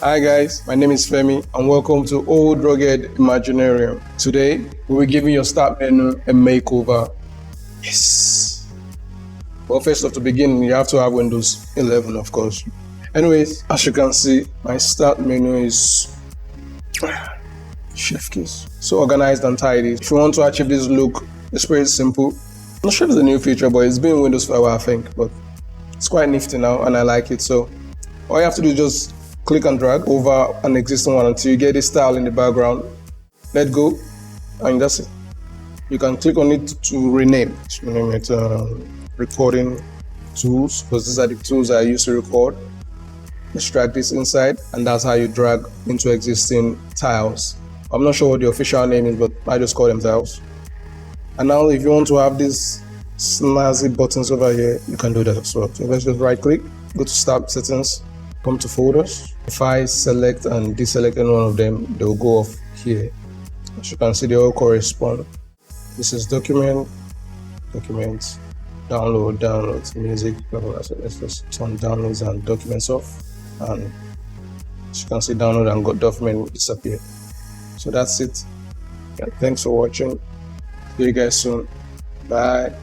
Hi guys, my name is Femi and welcome to Old Rugged Imaginarium. Today, we'll be giving your start menu a makeover. Yes! Well, first off, to begin, you have to have Windows 11, of course. Anyways, as you can see, my start menu is chef kiss. So organized and tidy. If you want to achieve this look, it's pretty simple. I'm not sure if it's a new feature, but it's been in Windows for a while, I think. But it's quite nifty now and I like it. So all you have to do is just click and drag over an existing one until you get this style in the background. Let go, and that's it. You can click on it to rename. So name it recording tools, because these are the tools I use to record. Let's drag this inside, and that's how you drag into existing tiles. I'm not sure what the official name is, but I just call them tiles. And now if you want to have these snazzy buttons over here, you can do that as well. So let's just right click, go to start settings, come to folders. If I select and deselect any one of them, they'll go off here. As you can see, they all correspond. This is document, downloads, music. So let's just turn downloads and documents off. And as you can see, download and document will disappear. So that's it. Yeah, thanks for watching. See you guys soon. Bye.